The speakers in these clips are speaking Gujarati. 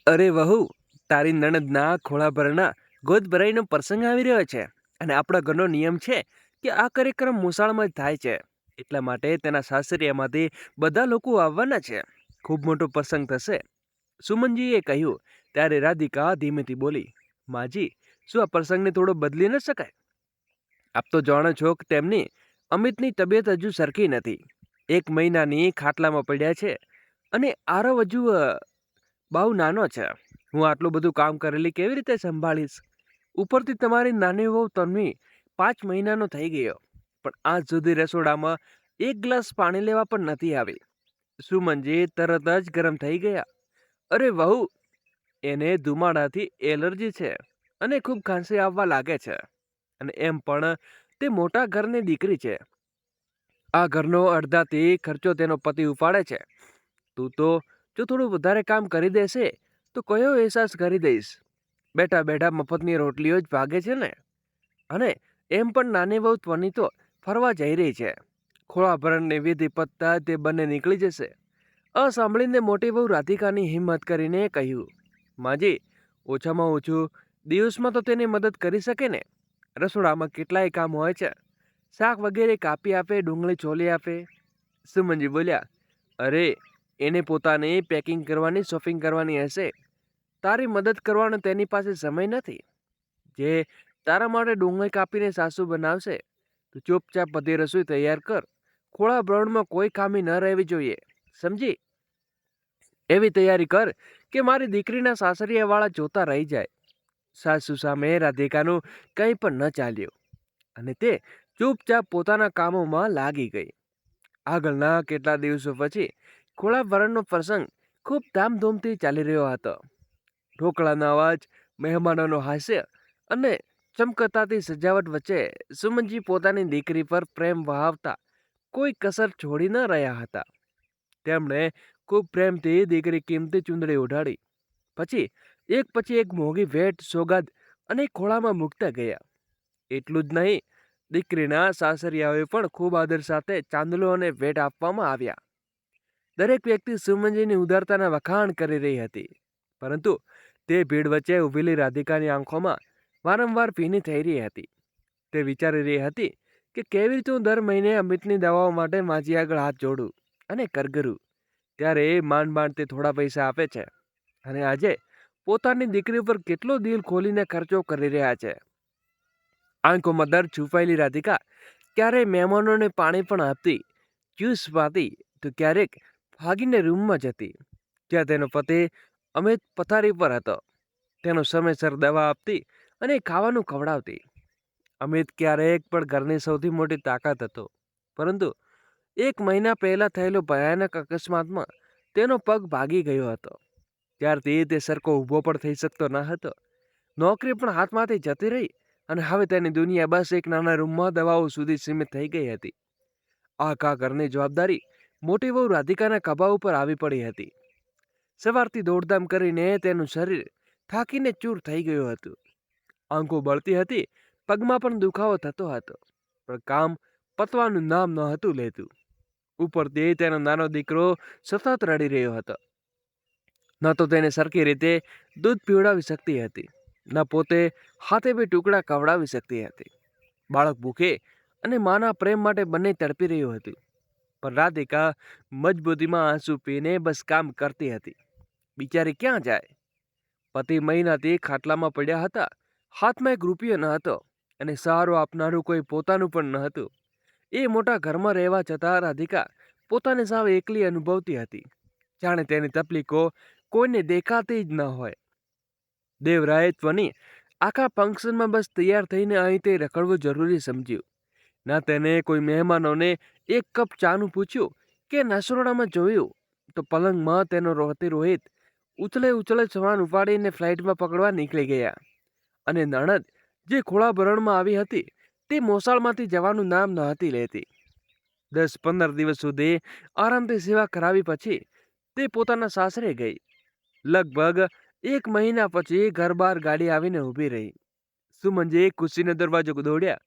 અરે વહુ, તારી નણદના ખોળાભરના ગોદ ભરાઈનો પ્રસંગ આવી રહ્યો છે. અને આપણા ઘરનો નિયમ છે કે આ કાર્યક્રમ મોસાળમાં જ થાય છે. એટલા માટે તેના સાસરિયામાંથી બધા લોકો આવવાના છે. ખૂબ મોટો પ્રસંગ થશે. સુમનજીએ કહ્યું. ત્યારે રાધિકા ધીમેથી બોલી, માજી, શું આ પ્રસંગને થોડો બદલી ન શકાય? આપ તો જાણો છો કે તેમની અમિતની તબિયત હજુ સરખી નથી. 1 મહિનાની ખાટલામાં પડ્યા છે. અને આરવ હજુ બહુ નાનો છે. હું આટલું બધું કામ કરેલી કેવી રીતે સંભાળીશ? ઉપરથી તમારી નાની વહુ તન્વી 5 મહિનાનો થઈ ગયો, પણ આજ સુધી રસોડામાં એક ગ્લાસ પાણી લેવા પણ નથી આવી. સુમનજી તરત જ ગરમ થઈ ગયા. અરે વહુ, એને ધુમાડાથી એલર્જી છે અને ખૂબ ખાંસી આવવા લાગે છે. અને એમ પણ તે મોટા ઘરની દીકરી છે. આ ઘરનો અડધાથી ખર્ચો તેનો પતિ ઉપાડે છે. તું તો જો થોડું વધારે કામ કરી દેશે તો કયો અહેસાસ કરી દઈશ? બેઠા બેઠા મફતની રોટલીઓ જ ભાગે છે ને. અને એમ પણ નાની બહુ ત્વની તો ફરવા જઈ રહી છે. ખોળાભરણની વિધિ પતતા તે બંને નીકળી જશે. આ સાંભળીને મોટી બહુ રાધિકાની હિંમત કરીને કહ્યું, માજી, ઓછામાં ઓછું દિવસમાં તો તેની મદદ કરી શકે ને. રસોડામાં કેટલાય કામ હોય છે. શાક વગેરે કાપી આપે, ડુંગળી છોલી આપે. સુમનજી બોલ્યા, અરે, એને પોતાની પેકિંગ કરવાની, શોપિંગ કરવાની હશે. તારી મદદ કરવાનો તેની પાસે સમય નથી. જે તારા માટે ડુંગળી કાપીને સાસુ બનાવશે. તું ચૂપચાપ બધી રસોઈ તૈયાર કર. ખોળા બ્રણમાં કોઈ ખામી ન રહેવી જોઈએ, સમજી? એવી તૈયારી કર કે મારી દીકરીના સાસરિયાવાળા જોતા રહી જાય. સાસુ સામે રાધિકાનું કંઈ પણ ન ચાલ્યું અને તે ચૂપચાપ પોતાના કામોમાં લાગી ગઈ. આગળના કેટલા દિવસો પછી ખોળાભરણનો પ્રસંગ ખૂબ ધામધૂમથી ચાલી રહ્યો હતો. ઢોકળાનો અવાજ, મહેમાનોનો હાસ્ય અને ચમકતાતી સજાવટ વચ્ચે સુમનજી પોતાની દીકરી પર પ્રેમ વહાવતા કોઈ કસર છોડી ન રહ્યા હતા. તેમણે ખૂબ પ્રેમથી દીકરી કિંમતી ચૂંદડી ઉઢાડી. પછી એક મોંઘી ભેટ, સોગાદ અને ખોળામાં મૂકતા ગયા. એટલું જ નહીં, દીકરીના સાસરિયાઓએ પણ ખૂબ આદર સાથે ચાંદલો અને ભેટ આપવામાં આવ્યા. દરેક વ્યક્તિ સુમનજીની ઉદારતાના વખાણ કરી રહી હતી. પરંતુ તે ભીડ વચ્ચે ઊભેલી રાધિકાની આંખોમાં વારંવાર ભીની થઈ રહી હતી. તે વિચારી રહી હતી કે કેવી રીતે હું દર મહિને અમિતની દવાઓ માટે માજી આગળ હાથ જોડું અને કરગરું. ત્યારે માંડ માંડ તે થોડા પૈસા આપે છે. અને આજે પોતાની દીકરી ઉપર કેટલો દિલ ખોલીને ખર્ચો કરી રહ્યા છે. આંખોમાં દર છુપાયેલી રાધિકા ક્યારેય મહેમાનોને પાણી પણ આપતી, જ્યુસ પાતી, તો ક્યારેક ભાગીને રૂમમાં જતી જ્યાં તેનો પતિ અમિત પથારી પર હતો. તેનો સમયસર દવા આપતી અને ખાવાનું ખવડાવતી. અમિત ક્યારેક પણ ઘરની સૌથી મોટી તાકાત હતો. પરંતુ 1 મહિના પહેલા થયેલો ભયાનક અકસ્માતમાં તેનો પગ ભાગી ગયો હતો. ત્યારથી તે સરખો ઊભો પણ થઈ શકતો ન હતો. નોકરી પણ હાથમાંથી જતી રહી અને હવે તેની દુનિયા બસ એક નાના રૂમમાં દવાઓ સુધી સીમિત થઈ ગઈ હતી. આખા ઘરની જવાબદારી મોટી બહુ રાધિકાના ખભા ઉપર આવી પડી હતી. સવારથી દોડધામ કરીને તેનું શરીર થાકીને ચૂર થઈ ગયું હતું. આંખો બળતી હતી, પગમાં પણ દુખાવો થતો હતો, પણ કામ પતવાનું નામ ન હતું લેતું. ઉપરથી તેનો નાનો દીકરો સતત રડી રહ્યો હતો. ન તો તેને સરખી રીતે દૂધ પીવડાવી શકતી હતી, ન પોતે હાથે બે ટુકડા ખવડાવી શકતી હતી. બાળક ભૂખે અને માના પ્રેમ માટે બંને તડપી રહ્યું હતું. પણ રાધિકા મજબૂતીમાં આંસુ પીને બસ કામ કરતી હતી. બિચારી ક્યાં જાય? પતિ મહિનાથી ખાટલામાં પડ્યા હતા. હાથમાં 1 રૂપિયો ન હતો અને સહારો આપનારું કોઈ પોતાનું પણ ન હતું. એ મોટા ઘરમાં રહેવા છતાં રાધિકા પોતાને સાવ એકલી અનુભવતી હતી, જાણે તેની તકલીફો કોઈને દેખાતી જ ન હોય. દેવરાય ત્વની આખા ફંક્શનમાં બસ તૈયાર થઈને અહીં તે રખડવું જરૂરી સમજ્યું. ના તેને કોઈ મહેમાનોને 1 કપ ચાનું પૂછ્યું કે રસોડામાં જોયું તો પલંગમાં તેનો રોતી રોહિત ઉછળે સામાન ઉપાડીને ફ્લાઇટમાં પકડવા નીકળી ગયા. અને નણદ જે ખોળાભરણમાં આવી હતી તે મોસાળમાંથી જવાનું નામ ન હતી લેતી. 10-15 દિવસ સુધી આરામથી સેવા કરાવી પછી તે પોતાના સાસરે ગઈ. લગભગ 1 મહિના પછી ઘર બહાર ગાડી આવીને ઊભી રહી. સુમનજી ખુશીનો દરવાજો દોડ્યા.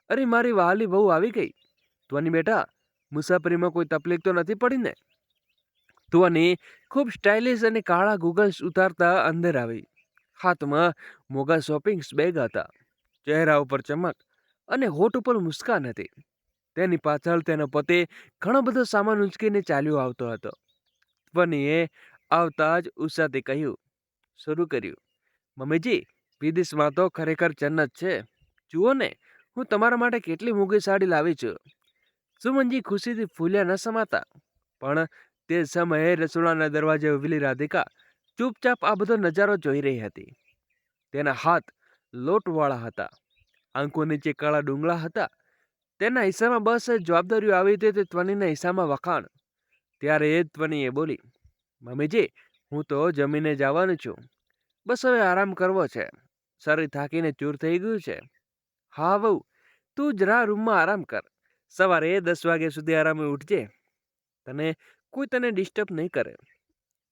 અરે, મારી વહાલી બહુ આવી ગઈ. ત્વની બેટા, મુસાફરીમાં કોઈ તકલીફ તો નથી પડી ને? ધ્વનિ ખૂબ સ્ટાઇલિશ અને કાળા ગૂગલ્સ ઉતારતા અંદર આવી. હાથમાં મોંઘા શોપિંગ બેગ હતા, ચહેરા ઉપર ચમક અને હોઠ ઉપર મુસ્કાન હતી. તેની પાછળ તેનો પતિ ઘણો બધો સામાન ઉંચકીને ચાલ્યો આવતો હતો. ધ્વનિએ આવતા જ ઉષાથી કહ્યું, શરૂ કર્યું, મમ્મીજી, વિદેશમાં તો ખરેખર જન્નત છે. જુઓ ને, હું તમારા માટે કેટલી મોંઘી સાડી લાવી છું. સુમનજી ખુશીથી ફૂલ્યા ન સમાતા. પણ તે સમયે રસોડાના દરવાજે ઉભેલી રાધિકા ચૂપચાપ આ બધો નજારો જોઈ રહી હતી. તેના હાથ લોટવાળા હતા, આંખો નીચે કાળા ડુંગળા હતા. તેના હિસ્સામાં બસ જવાબદારીઓ આવી હતી તે ધ્વનિના હિસ્સામાં વખાણ. ત્યારે એ ધ્વનિએ બોલી, મમ્મીજી, હું તો જમીને જવાનું છું. બસ હવે આરામ કરવો છે. શરીર થાકીને ચૂર થઈ ગયું છે. હા વહુ, તું જરા રૂમમાં આરામ કર. સવારે 10 વાગ્યા સુધી આરામે ઉઠજે. કોઈ તને ડિસ્ટર્બ નહીં કરે.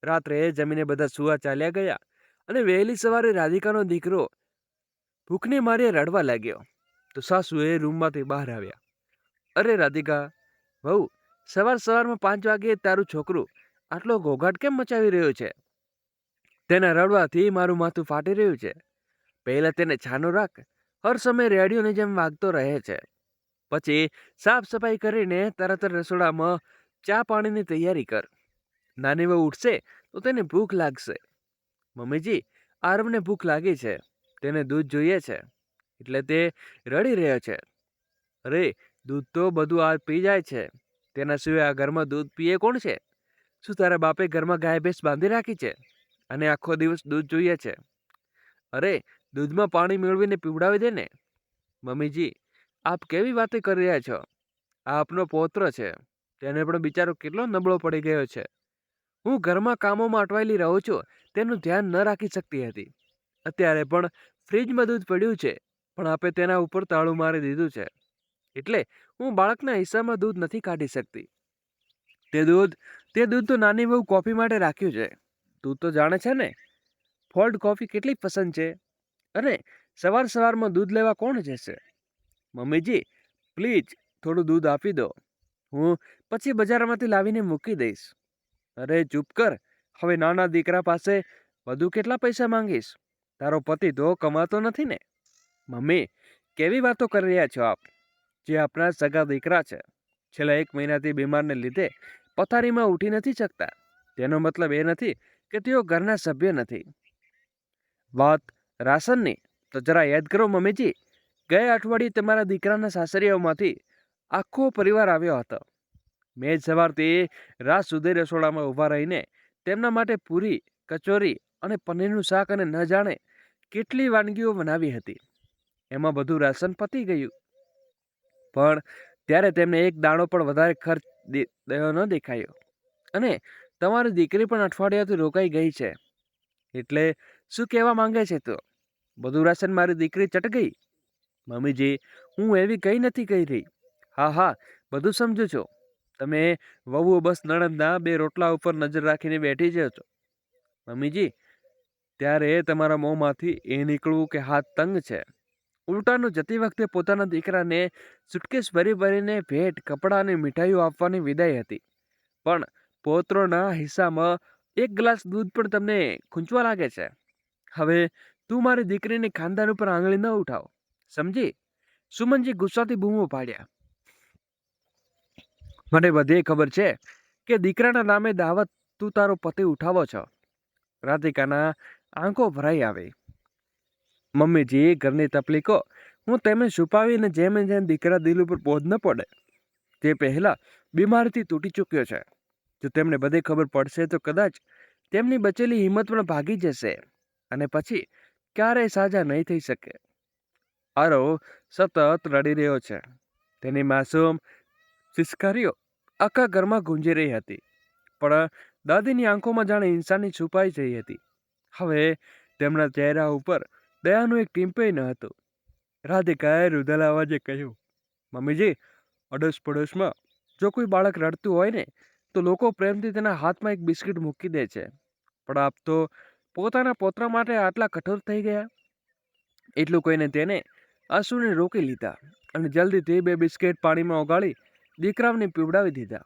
રાત્રે જમીને બધા સુવા ચાલ્યા ગયા અને વહેલી સવારે રાધિકાનો દીકરો ભૂખને મારે રડવા લાગ્યો. તો સાસુએ રૂમમાંથી બહાર આવ્યા. અરે રાધિકા, વહુ, સવારમાં 5 વાગે તારું છોકરું આટલો ઘોઘાટ કેમ મચાવી રહ્યો છે? તેના રડવાથી મારું માથું ફાટી રહ્યું છે. પહેલા તેને છાનો રાખ. હર સમય રેડિયોની જેમ વાગતો રહે છે. પછી સાફ સફાઈ કરીને તરત રસોડામાં ચા પાણીની તૈયારી કર. નાની વહુ ઉઠશે તો તેને ભૂખ લાગશે. મમ્મીજી, આરવને ભૂખ લાગી છે. તેને દૂધ જોઈએ છે, એટલે તે રડી રહ્યો છે. અરે, દૂધ તો બધું આ પી જાય છે. તેના સિવાય આ ઘરમાં દૂધ પીએ કોણ છે? શું તારા બાપે ઘરમાં ગાય ભેંસ બાંધી રાખી છે અને આખો દિવસ દૂધ જોઈએ છે? અરે, દૂધમાં પાણી મેળવીને પીવડાવી દે ને. મમ્મીજી, આપ કેવી વાતો કરી રહ્યા છો? આ આપનો પૌત્ર છે. તેને પણ બિચારો કેટલો નબળો પડી ગયો છે. હું ઘરમાં કામોમાં અટવાયેલી રહું છું, તેનું ધ્યાન ન રાખી શકતી હતી. અત્યારે પણ ફ્રીજમાં દૂધ પડ્યું છે, પણ આપે તેના ઉપર તાળું મારી દીધું છે. એટલે હું બાળકના હિસ્સામાં દૂધ નથી કાઢી શકતી. તે દૂધ તો નાની બહુ કોફી માટે રાખ્યું છે. તું તો જાણે છે ને, ફોલ્ડ કોફી કેટલી પસંદ છે. અને સવારમાં દૂધ લેવા કોણ જશે? મમ્મીજી, પ્લીઝ થોડું દૂધ આપી દો. હું પછી બજારમાંથી લાવીને મૂકી દઈશ. અરે ચૂપ કર. હવે નાના દીકરા પાસે વધુ કેટલા પૈસા માંગીશ? તારો પતિ તો કમાતો નથી ને. મમ્મી, કેવી વાતો કરી રહ્યા છો આપ? જે આપણા સગા દીકરા છે, છેલ્લા 1 મહિનાથી બીમારને લીધે પથારીમાં ઉઠી નથી શકતા. તેનો મતલબ એ નથી કે તેઓ ઘરના સભ્ય નથી. વાત રાશનની તો જરા યાદ કરો મમ્મીજી. ગયા અઠવાડિયે તમારા દીકરાના સાસરિયાઓમાંથી આખો પરિવાર આવ્યો હતો. મેં સવારથી રાત સુધી રસોડામાં ઊભા રહીને તેમના માટે પૂરી, કચોરી અને પનીરનું શાક અને ન જાણે કેટલી વાનગીઓ બનાવી હતી. એમાં બધું રાશન પતી ગયું. પણ ત્યારે તેમને એક દાણો પણ વધારે ખર્ચ ન દેખાયો. અને તમારી દીકરી પણ અઠવાડિયાથી રોકાઈ ગઈ છે. એટલે શું કહેવા માંગે છે તું? બધું રાશન મારી દીકરી ચટ ગઈ? મમ્મીજી, હું એવી કંઈ નથી કહી રહી. હા, બધું સમજુ છું. તમે વહુઓ બસ નણંદના 2 રોટલા ઉપર નજર રાખીને બેઠી જ છો. મમ્મીજી, ત્યારે તમારા મોંમાંથી એ નીકળવું કે હાથ તંગ છે. ઉલટાનું જતી વખતે પોતાના દીકરાને સુટકેસ ભરીને ભેટ, કપડાં અને મીઠાઈઓ આપવાની વિદાય હતી. પણ પૌત્રોના હિસ્સામાં 1 ગ્લાસ દૂધ પણ તમને ખૂંચવા લાગે છે. હવે તું મારી દીકરીને ખાનદાન ઉપર આંગળી ન ઉઠાવ, સમજી? સુમનજી ગુસ્સાથી બૂમો પાડ્યા. મને બધી ખબર છે કે દીકરાના નામે દાવત તું તારો પતિ ઉઠાવો છો. રાધિકાના આંખો ભરાઈ આવી. મમ્મીજી, ઘરની તકલીફો હું તેમને છુપાવીને જેમ દીકરા દિલ ઉપર બોજ ન પડે. તે પહેલા બીમારીથી તૂટી ચૂક્યો છે. જો તેમને બધી ખબર પડશે તો કદાચ તેમની બચેલી હિંમત પણ ભાગી જશે અને પછી ક્યારેય સાજા નહીં થઈ શકે. આરવ સતત રડી રહ્યો છે. તેની માસૂમ સિસકારીઓ આખા ઘરમાં ગુંજી રહી હતી. પણ દાદીની આંખોમાં જાણે ઇન્સાની છુપાઈ જઈ હતી. હવે તેમના ચહેરા ઉપર દયાનું એક ટીમ્પેય ન હતું. રાધિકાએ રૂધેલા અવાજે કહ્યું, મમ્મીજી, અડોશ પડોશમાં જો કોઈ બાળક રડતું હોય ને તો લોકો પ્રેમથી તેના હાથમાં એક બિસ્કિટ મૂકી દે છે. પણ આપ તો પોતાના પૌત્ર માટે આટલા કઠોર થઈ ગયા. એટલું કહીને તેને આંસુને રોકી લીધા અને જલ્દીથી 2 બિસ્કિટ પાણીમાં ઓગાળી દીકરાને પીવડાવી દીધા.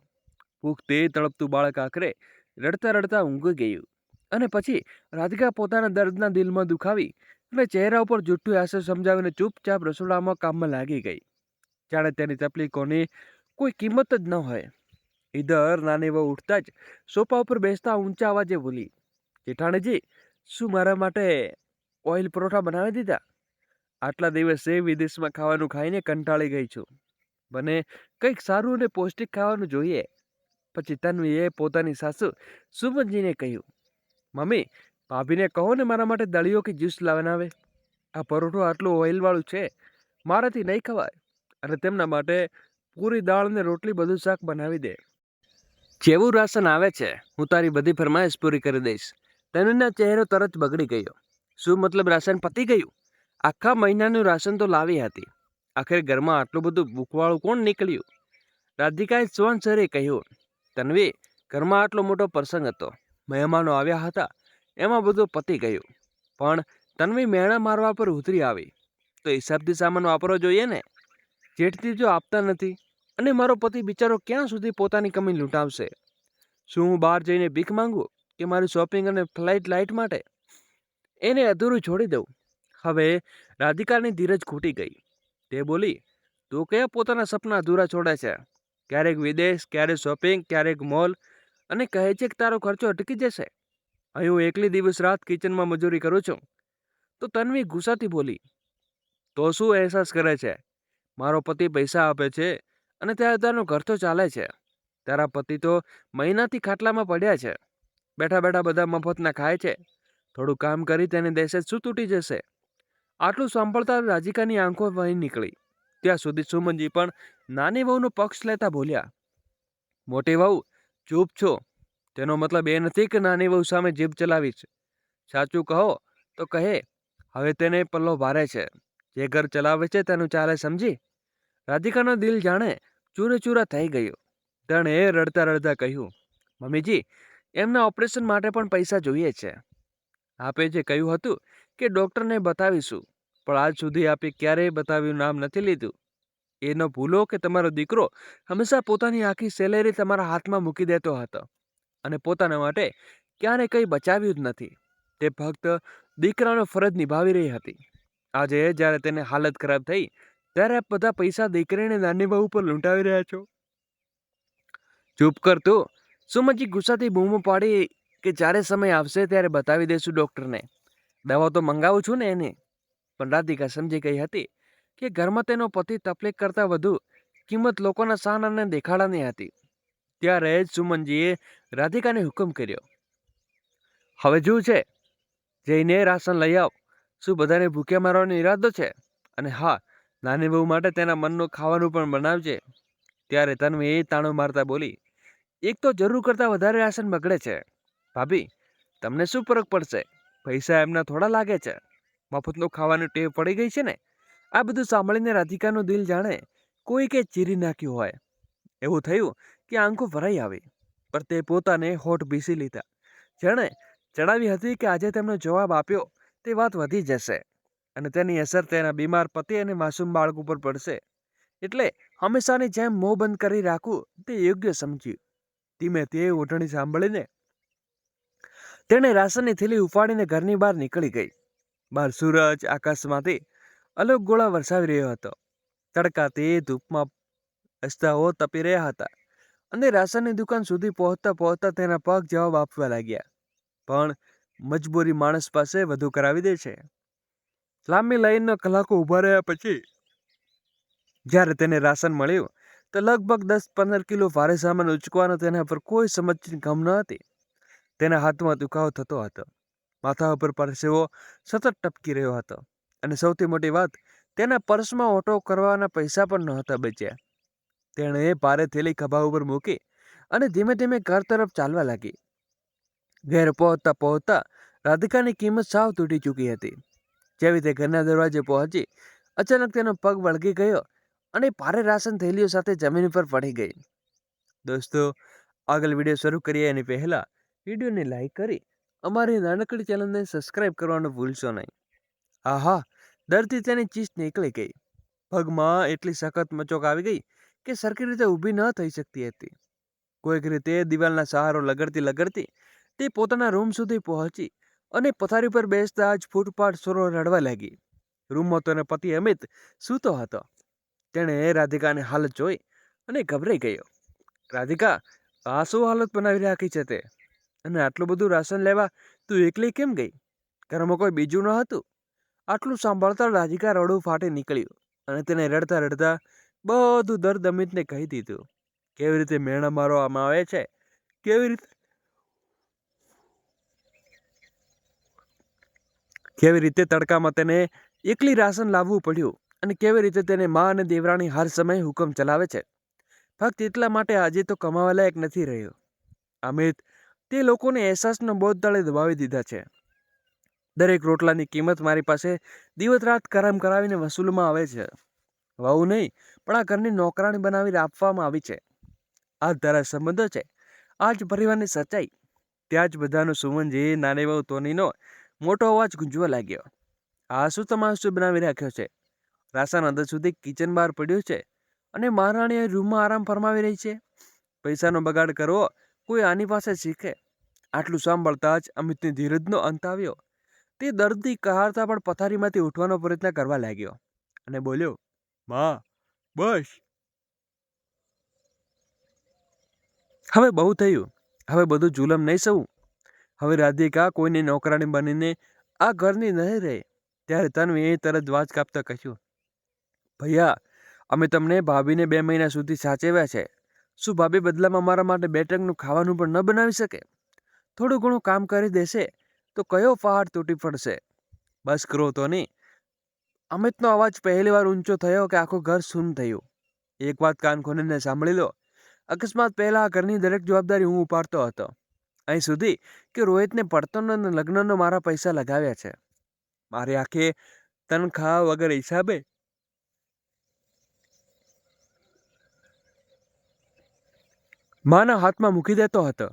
ભૂખથી તડપતું બાળક આખરે રડતા રડતા ઊંઘી ગયું. અને પછી રાધિકા પોતાના દર્દના દિલમાં દુખાવી અને ચહેરા ઉપર જુઠ્ઠું હાસ્ય સમજાવીને ચૂપચાપ રસોડામાં કામમાં લાગી ગઈ, જાણે તેની તકલીફોની કોઈ કિંમત જ ન હોય. ઈધર નાની વહુ ઉઠતા જ સોફા ઉપર બેસતા ઊંચા અવાજે બોલી, જેઠાણીજી, શું મારા માટે ઓઇલ પરોઠા બનાવી દીધા? આટલા દિવસે વિદેશમાં ખાવાનું ખાઈને કંટાળી ગઈ છું. મને કંઈક સારું અને પૌષ્ટિક ખાવાનું જોઈએ. પછી તન્વીએ પોતાની સાસુ સુમનજીને કહ્યું, મમ્મી, ભાભીને કહો ને મારા માટે દળીઓ કે જ્યુસ બનાવે. આ પરોઠું આટલું ઓઇલવાળું છે, મારાથી નહીં ખવાય. અને તેમના માટે પૂરી દાળ ને રોટલી બધું શાક બનાવી દે. જેવું રાશન આવે છે હું તારી બધી ફરમાઈશ પૂરી કરી દઈશ. તન્વીના ચહેરો તરત બગડી ગયો. શું મતલબ રાશન પતી ગયું? આખા મહિનાનું રાશન તો લાવી હતી. આખરે ઘરમાં આટલું બધું ભૂખવાળું કોણ નીકળ્યું? રાધિકાએ સ્વનસરે કહ્યું, તન્વી, ઘરમાં આટલો મોટો પ્રસંગ હતો, મહેમાનો આવ્યા હતા, એમાં બધું પતી ગયું. પણ તન્વી મેણા મારવા પર ઉતરી આવી તો હિસાબથી સામાન વાપરવો જોઈએ ને. જેઠથી જો આપતા નથી અને મારો પતિ બિચારો ક્યાં સુધી પોતાની કમી લૂંટાવશે? શું હું બહાર જઈને ભીખ માંગુ કે મારી શોપિંગ અને ફ્લાઇટ લાઇટ માટે એને અધૂરું છોડી દઉં? હવે રાધિકાની ધીરજ ખૂટી ગઈ. તે બોલી, તું કયા પોતાના સપના અધૂરા છોડે છે? ક્યારેક વિદેશ, ક્યારેક શોપિંગ, ક્યારેક મોલ, અને કહે છે કે તારો ખર્ચો અટકી જશે. અહીં હું એકલી દિવસ રાત કિચનમાં મજૂરી કરું છું. તો તન્વી ગુસ્સાથી બોલી, તો શું અહેસાસ કરે છે? મારો પતિ પૈસા આપે છે અને ત્યારે તારો ઘર તો ચાલે છે. તારા પતિ તો મહિનાથી ખાટલામાં પડ્યા છે, બેઠા બેઠા બધા મફતના ખાય છે. થોડું કામ કરી તેને દેશે શું તૂટી જશે? આટલું સાંભળતા રાધિકાની આંખો વહી નીકળી. ત્યાં સુધી સુમનજી પણ નાની વહુનો પક્ષ લેતા બોલ્યા, મોટી વહુ, ચૂપ છો. તેનો મતલબ એ નથી કે નાની વહુ સામે જીભ ચલાવીશ. સાચું કહો તો કહે, હવે તેને પલ્લો ભારે છે. જે ઘર ચલાવે છે તેનું ચાલે, સમજી? રાધિકાનું દિલ જાણે ચૂરે ચૂરા થઈ ગયું. તેણે રડતા રડતા કહ્યું, મમ્મીજી, એમના ઓપરેશન માટે પણ પૈસા જોઈએ છે. આપે જે કહ્યું હતું કે ડૉક્ટરને બતાવીશું, પણ આજ સુધી આપે ક્યારેય બતાવ્યું નામ નથી લીધું. એ ન ભૂલો કે તમારો દીકરો હંમેશા પોતાની આખી સેલેરી તમારા હાથમાં મૂકી દેતો હતો અને પોતાના માટે ક્યારે કંઈ બચાવ્યું જ નથી. તે ફક્ત દીકરાનો ફરજ નિભાવી રહી હતી. આજે જ્યારે તેને હાલત ખરાબ થઈ ત્યારે આપ બધા પૈસા દીકરીને નાની બહુ પર લૂંટાવી રહ્યા છો. ચૂપ કર તું. સુમનજી ગુસ્સાથી બૂમો પાડી કે જ્યારે સમય આવશે ત્યારે બતાવી દઈશું ડૉક્ટરને. દવા તો મંગાવું છું ને એને. પણ રાધિકા સમજી ગઈ હતી કે ઘરમાં તેનો પતિ તકલીફ કરતાં વધુ કિંમત લોકોના શાન અને દેખાડાની હતી. ત્યારે જ સુમનજીએ રાધિકાને હુકમ કર્યો, હવે શું છે, જઈને રાશન લઈ આવ. શું બધાને ભૂખ્યા મારવાનો ઈરાદો છે? અને હા, નાની બહુ માટે તેના મનનું ખાવાનું પણ બનાવજે. ત્યારે તન્વી તાણું મારતા બોલી, એક તો જરૂર કરતાં વધારે રાશન બગડે છે. ભાભી, તમને શું ફરક પડશે? પૈસા એમના થોડા લાગે છે. મફતનું ખાવાની ટેવ પડી ગઈ છે ને. આ બધું સાંભળીને રાધિકાનું દિલ જાણે કોઈ કે ચીરી નાખ્યું હોય. એવું થયું કે આંખો ભરાઈ આવી, પણ તે પોતાને હોઠ ભીસી લીધા. જેણે જણાવી હતી કે આજે તેમનો જવાબ આપ્યો તે વાત વધી જશે અને તેની અસર તેના બીમાર પતિ અને માસૂમ બાળક ઉપર પડશે. એટલે હંમેશાની જેમ મોં બંધ કરી રાખવું તે યોગ્ય સમજ્યું. ધીમે તે ઓઢણી સાંભળીને તેણે રાશનની થેલી ઉપાડીને ઘરની બહાર નીકળી ગઈ. બહાર સૂરજ આકાશમાંથી અલોક ગોળા વરસાવી રહ્યો હતો. તડકાથી ધૂપમાં રસ્તાઓ તપી રહ્યા હતા અને રાશનની દુકાન સુધી પહોંચતા પહોંચતા તેના પગ જવાબ આપવા લાગ્યા. પણ મજબૂરી માણસ પાસે વધુ કરાવી દે છે. લાંબી લાઈનના કલાકો ઊભા રહ્યા પછી જ્યારે તેને રાશન મળ્યું તો લગભગ 10-15 કિલો ભારે સામાન ઉચકવાનો તેના પર કોઈ સમજ ગમ ન હતી. તેના હાથમાં દુખાવો થતો હતો, માથા ઉપર પરસેવો સતત ટપકી રહ્યો હતો અને સૌથી મોટી વાત, તેના પર્સમાં ઓટો કરવાના પૈસા પણ નહોતા બચ્યા. તેણે ભારે થેલી ખભા ઉપર મૂકી અને ધીમે ધીમે ઘર તરફ ચાલવા લાગી. ઘેર પહોંચતા પહોંચતા રાધિકાની કિંમત સાવ તૂટી ચૂકી હતી. જેવી તે ઘરના દરવાજે પહોંચી, અચાનક તેનો પગ વળગી ગયો અને ભારે રાશન થેલીઓ સાથે જમીન પર પડી ગઈ. દોસ્તો, આગળ વિડીયો શરૂ કરીએ એની પહેલા વિડીયોને લાઈક કરી અમારી નાનકડી ચેનલને સબસ્ક્રાઈબ કરવાનું ભૂલશો નહીં. આહા, ડરથી તેની ચીસ નીકળી ગઈ. પગમાં એટલી સખત મચોક આવી ગઈ કે સરખી રીતે ઊભી ન થઈ શકતી હતી. કોઈક રીતે દિવાલના સહારો લગડતી લગડતી તે પોતાના રૂમ સુધી પહોંચી અને પથારી પર બેસતા જ ફૂટપાથ સોરો રડવા લાગી. રૂમમાં તેનો પતિ અમિત સૂતો હતો. તેણે રાધિકાની હાલત જોઈ અને ગભરાઈ ગયો. રાધિકા, આ શું હાલત બનાવી રાખી છે તે? અને આટલું બધું રાશન લેવા તું એકલી કેમ ગઈ? ઘરમાં કોઈ બીજું ન હતું? આટલું સાંભળતા રાધિકા રડું ફાટી નીકળ્યું અને તેને રડતા રડતા બધું દર્દ અમિતને કહી દીધું. કેવી રીતે મેણા મારવામાં આવે છે, કેવી રીતે તડકામાં તેને એકલી રાશન લાવવું પડ્યું અને કેવી રીતે તેને મા અને દેવરાણી હર સમય હુકમ ચલાવે છે. ફક્ત એટલા માટે આજે તો કમાવા લાયક નથી રહ્યો. અમિત, તે લોકોને અહેસાસનો બોધ તળે દબાવી દીધા છે. દરેક રોટલાની કિંમત મારી પાસે દિવસ રાત કરમ કરાવીને વસૂલમાં આવે છે. વહુ નહીં, પણ આ ઘરની નોકરાણી બનાવી આપવામાં આવી છે. આ તારા સંબંધો છે, આ જ પરિવારની સચ્ચાઈ. ત્યાં જ બધાનો સુમનજી નાની વહુ તોનીનો મોટો અવાજ ગુંજવા લાગ્યો. આ શું તમાશો બનાવી રાખ્યો છે? રાશન અંદર સુધી કિચન બહાર પડ્યું છે અને મહારાણી રૂમમાં આરામ ફરમાવી રહી છે. પૈસાનો બગાડ કરવો કોઈ આની પાસે શીખે. આટલું સાંભળતા જ અમિતની ધીરજનો અંત આવ્યો. તે દર્દથી કહારતા પણ પથારીમાંથી ઉઠવાનો પ્રયત્ન કરવા લાગ્યો અને બોલ્યો, માં, બસ, હવે બહુ થયું. હવે બધું જુલમ નહીં સહું. હવે રાધિકા કોઈની નોકરાણી બનીને આ ઘરની નહીં રહે. ત્યારે તન્વીએ તરત વાજ કાપતા કહ્યું, ભૈયા, અમે તમને ભાભીને 2 મહિના સુધી સાચવ્યા છે. શું ભાભી બદલામાં મારા માટે 2 ટંકનું ખાવાનું પણ ન બનાવી શકે? થોડું ઘણું કામ કરી દેશે તો કયો પહાડ તૂટી પડશે? બસ કરો તો નહીં. અમિતનો અવાજ પહેલી વાર ઊંચો થયો કે આખું ઘર સૂન થયું. એક વાત કાન ખોલીને સાંભળી લો. અકસ્માત પહેલા આ ઘરની દરેક જવાબદારી હું ઉપાડતો હતો. અહીં સુધી કે રોહિતને પડતરનો અને લગ્નનો મારા પૈસા લગાવ્યા છે. મારી આંખે તનખા વગર હિસાબે માના હાથમાં મૂકી દેતો હતો.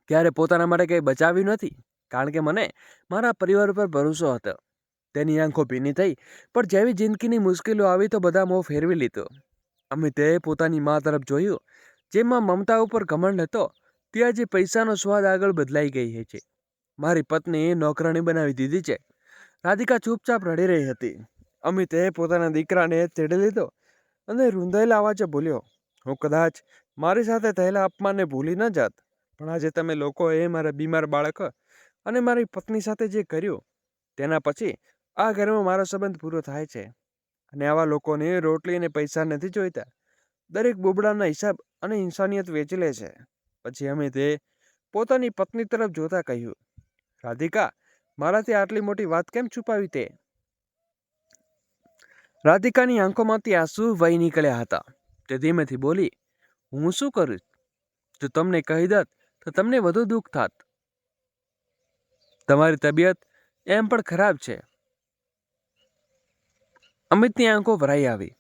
ક્યારે પોતાના માટે કંઈ બચાવ્યું નથી, કારણ કે મને મારા પરિવાર પર ભરોસો હતો. તેની આંખો ભીની થઈ, પણ જેવી જિંદગીની મુશ્કેલીઓ આવી તો બધા મોં ફેરવી લીધો. અમિતે પોતાની મા તરફ જોયું. જેમાં મમતા ઉપર ઘમંડ હતો, ત્યાં જે પૈસાનો સ્વાદ આગળ બદલાઈ ગઈ છે. મારી પત્નીએ નોકરાણી બનાવી દીધી છે. રાધિકા ચૂપચાપ રડી રહી હતી. અમિતે પોતાના દીકરાને તેડી લીધો અને રૂંધાયેલા અવાજે બોલ્યો, હું કદાચ મારી સાથે થયેલા અપમાનને ભૂલી ન જાત, પણ આજે તમે લોકોએ મારા બીમાર બાળક અને મારી પત્ની સાથે જે કર્યું તેના પછી આ ઘરમાં મારો સંબંધ પૂરો થાય છે. અને આવા લોકોને રોટલી અને પૈસા નથી જોઈતા. દરેક બોબડાના હિસાબ અને ઇન્સાનિયત વેચી લે છે. પછી અમિતે પોતાની પત્ની તરફ જોતા કહ્યું, રાધિકા, મારાથી આટલી મોટી વાત કેમ છુપાવી તે? રાધિકાની આંખોમાંથી આંસુ વહી નીકળ્યા હતા. તે ધીમેથી બોલી, હું શું કરું? જો તમને કહી દત તો તમને વધુ દુઃખ થાત. તમારી તબિયત એમ પણ ખરાબ છે. અમિતની આંખો ભરાઈ આવી.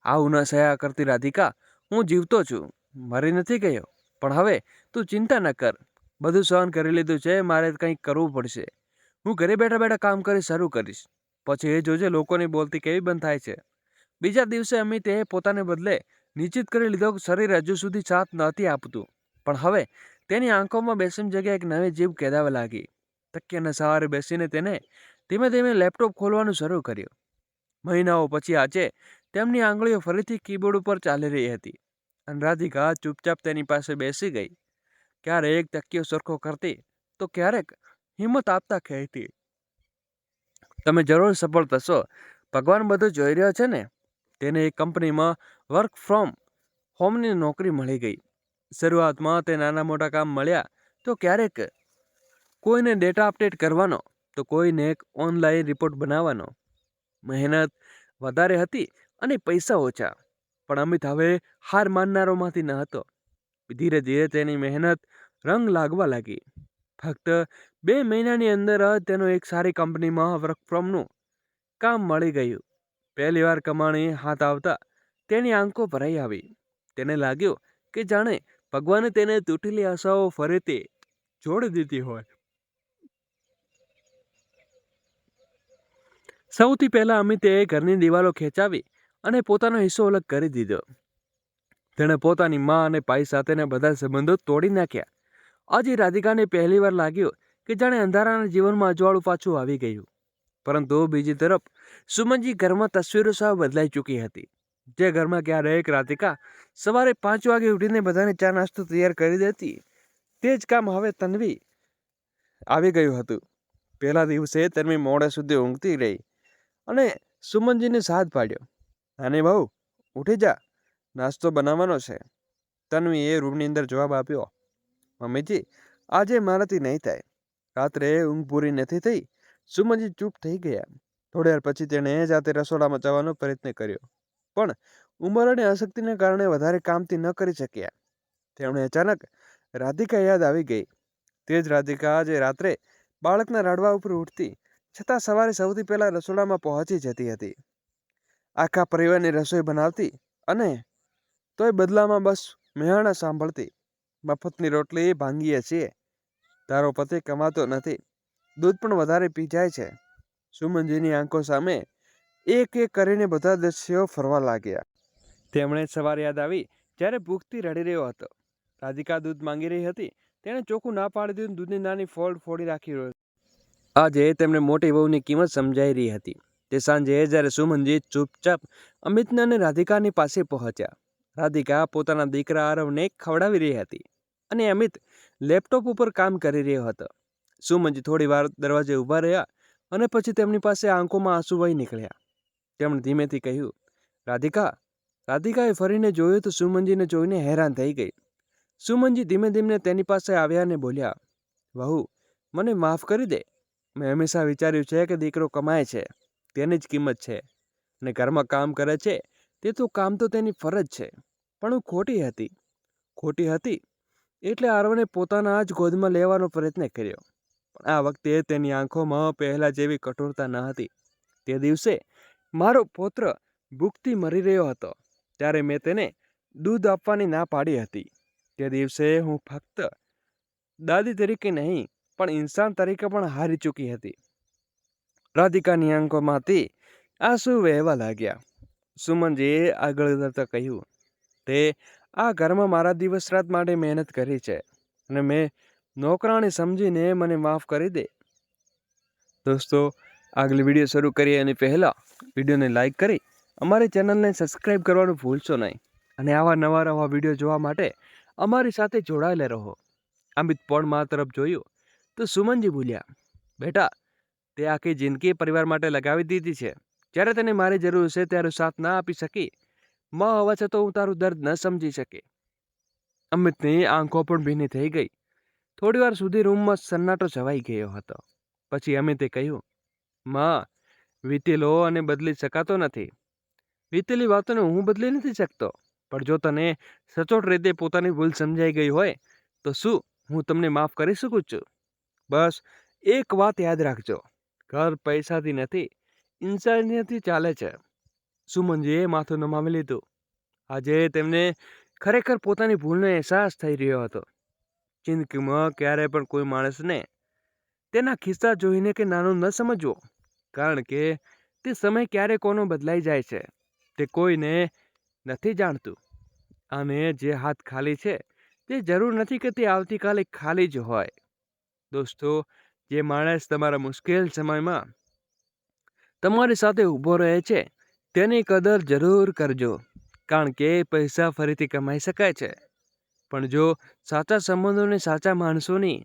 આવું ન સહ્યા કરતી રાધિકા, હું જીવતો છું, મરી નથી ગયો. પણ હવે તું ચિંતા ન કર. બધું સહન કરી લીધું છે. મારે કંઈક કરવું પડશે. હું ઘરે બેઠા બેઠા કામ કરી શરૂ કરીશ. પછી એ જોજે લોકોની બોલતી કેવી બંધ થાય છે. બીજા દિવસે અમિતે પોતાને બદલે નિશ્ચિત કરી લીધો કે શરીર હજુ સુધી સાથ નથી આપતું, પણ હવે તેની આંખોમાં બેસવાની જગ્યાએ એક નવી જીભ કેદાવા લાગી. તકિયાના સહારે બેસીને તેને ધીમે ધીમે લેપટોપ ખોલવાનું શરૂ કર્યું. મહિનાઓ પછી આજે તેમની આંગળીઓ ફરીથી કીબોર્ડ ઉપર ચાલી રહી હતી અને રાધિકા ચૂપચાપ તેની પાસે બેસી ગઈ. ક્યારેક તકિયો સરખો કરતી તો ક્યારેક હિંમત આપતા કહેતી, તમે જરૂર સફળ થશો. ભગવાન બધું જોઈ રહ્યો છે ને. તેને એક કંપનીમાં વર્ક ફ્રોમ હોમની નોકરી મળી ગઈ. શરૂઆતમાં તે નાના મોટા કામ મળ્યા તો ક્યારેક કોઈને ડેટા અપડેટ કરવાનો, તો કોઈને એક ઓનલાઈન રિપોર્ટ બનાવવાનો. મહેનત વધારે હતી અને પૈસા ઓછા, પણ અમિત હવે હાર માનનારોમાંથી ન હતો. ધીરે ધીરે તેની મહેનત રંગ લાગવા લાગી. ફક્ત 2 મહિનાની અંદર જ તેનો એક સારી કંપનીમાં વર્ક ફ્રોમનું કામ મળી ગયું. પહેલી વાર કમાણી હાથ આવતા તેની આંખો ભરાઈ આવી. તેને લાગ્યું કે જાણે ભગવાને તેને તૂટેલી આશાઓ ફરીથી જોડી દીધી હોય. સૌથી પહેલા અમિતે ઘરની દિવાલો ખેંચાવી અને પોતાનો હિસ્સો અલગ કરી દીધો. તેણે પોતાની મા અને ભાઈ સાથેના બધા સંબંધો તોડી નાખ્યા. આજે રાધિકાને પહેલીવાર લાગ્યું કે જાણે અંધારાના જીવનમાં અજવાળું પાછું આવી ગયું. પરંતુ બીજી તરફ સુમનજી ઘરમાં તસવીરો સાવ બદલાઈ ચૂકી હતી. જે ઘરમાં ક્યારેક રાધિકા સવારે 5 વાગે ઉઠીને બધાને ચા નાસ્તો તૈયાર કરી દેતી, તે જ કામ હવે તન્વી આવી ગયું હતું. પહેલા દિવસે તન્વી મોડે સુધી ઊંઘતી રહી અને સુમનજીને સાથ પાડ્યો. નાની બહુ, ઉઠી જા, નાસ્તો બનાવવાનો છે. તન્વીએ રૂમની અંદર જવાબ આપ્યો, મમ્મીજી, આજે મારાથી નહીં થાય. રાત્રે ઊંઘ પૂરી નથી થઈ. સુમનજી ચૂપ થઈ ગયા. થોડી વાર પછી તેણે જાતે રસોડામાં જવાનો પ્રયત્ન કર્યો, પણ ઉંમર અને અશક્તિને કારણે વધારે કામથી ન કરી શક્યા. તેમણે અચાનક રાધિકા યાદ આવી ગઈ. તે જ રાધિકા આજે રાત્રે બાળકના રડવા ઉપર ઉઠતી, છતાં સવારે સૌથી પહેલા રસોડામાં પહોંચી જતી હતી. આખા પરિવારની રસોઈ બનાવતી અને તોય બદલામાં બસ મેહાણા સાંભળતી. મફતની રોટલી ભાંગીએ છીએ, તારો પતિ કમાતો નથી, દૂધ પણ વધારે પી જાય છે. સુમનજીની આંખો સામે એક એક કરીને બધા દ્રશ્યો ફરવા લાગ્યા. તેમણે સવાર યાદ આવી જ્યારે ભૂખથી રડી રહ્યો હતો. રાધિકા દૂધ માંગી રહી હતી. તેણે ચોખ્ખું ના પાડી દીધું. દૂધની નાની ફોડ ફોડી રાખી. આજે તેમને મોટી વહુની કિંમત સમજાઈ રહી હતી. તે સાંજે જ્યારે સુમનજી ચૂપચાપ અમિતને અને રાધિકાની પાસે પહોંચ્યા. રાધિકા પોતાના દીકરા આરવને ખવડાવી રહી હતી અને અમિત લેપટોપ ઉપર કામ કરી રહ્યો હતો. સુમનજી થોડી વાર દરવાજે ઊભા રહ્યા અને પછી તેમની પાસે આંખોમાં આંસુ વહી નીકળ્યા. તેમણે ધીમેથી કહ્યું, રાધિકા. રાધિકાએ ફરીને જોયું તો સુમનજીને જોઈને હેરાન થઈ ગઈ. સુમનજી ધીમે ધીમે તેની પાસે આવ્યા અને બોલ્યા, વહુ, મને માફ કરી દે. મેં હંમેશા વિચાર્યું છે કે દીકરો કમાય છે તેની જ કિંમત છે અને ઘરમાં કામ કરે છે તે તો કામ તો તેની ફરજ છે. પણ હું ખોટી હતી એટલે આરવને પોતાના જ ગોદમાં લેવાનો પ્રયત્ન કર્યો. પણ આ વખતે તેની આંખોમાં પહેલા જેવી કઠોરતા ન હતી. તે દિવસે મારો પુત્ર ભૂખથી મરી રહ્યો હતો ત્યારે મેં તેને દૂધ આપવાની ના પાડી હતી. તે દિવસે હું ફક્ત દાદી તરીકે નહીં પણ ઇન્સાન તરીકે પણ હારી ચૂકી હતી. રાધિકાની આંખોમાંથી આંસુ વહેવા લાગ્યા. સુમનજીએ આગળ વધતા કહ્યું, તે આ ઘરમાં મારા દિવસ રાત માટે મહેનત કરી છે અને મેં નોકરાણી સમજીને મને માફ કરી દે. દોસ્તો, આગલી વિડીયો શરૂ કરીએ એની પહેલાં વિડીયોને લાઈક કરી અમારી ચેનલને સબસ્ક્રાઈબ કરવાનું ભૂલશો નહીં અને આવા નવા વિડીયો જોવા માટે અમારી સાથે જોડાયેલા રહો. અમિત પણ મા તરફ જોયું તો સુમનજી બોલ્યા, બેટા, તે આખી જિંદગી પરિવાર માટે લગાવી દીધી છે. જ્યારે તને મારી જરૂર છે ત્યારે સાથ ના આપી શકી. માં હોવા છતાં હું તારું દર્દ ન સમજી શકી. અમિતની આંખો પણ ભીની થઈ ગઈ. થોડી વાર સુધી રૂમમાં સન્નાટો છવાઈ ગયો હતો. પછી અમિતે કહ્યું, માં, વીતેલો અને બદલી શકાતો નથી. વીતેલી વાતોને હું બદલી નથી શકતો, પણ જો તને સચોટ રીતે પોતાની ભૂલ સમજાઈ ગઈ હોય તો શું હું તમને માફ કરી શકું છું? બસ એક વાત યાદ રાખજો, ઘર પૈસાથી નથી, ઇન્સાનિયતથી ચાલે છે. સુમનજીએ માથું નમાવી લીધું. આજે તેમને ખરેખર પોતાની ભૂલનો અહેસાસ થઈ રહ્યો હતો. જિંદગીમાં ક્યારે પણ કોઈ માણસને તેના ખિસ્સા જોઈને કે નાનો ન સમજવો, કારણ કે તે સમય ક્યારે કોનો બદલાઈ જાય છે તે કોઈને નથી જાણતું. અને જે હાથ ખાલી છે તે જરૂર નથી કે તે આવતીકાલે ખાલી જ હોય. દોસ્તો, જે માણસ તમારા મુશ્કેલ સમયમાં તમારી સાથે ઊભો રહે છે તેની કદર જરૂર કરજો, કારણ કે પૈસા ફરીથી કમાઈ શકાય છે, પણ જો સાચા સંબંધોને સાચા માણસોની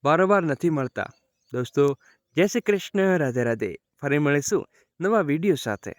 વારંવાર નથી મળતા. દોસ્તો, જય શ્રી કૃષ્ણ, રાધે રાધે. ફરી મળીશું નવા વિડીયો સાથે.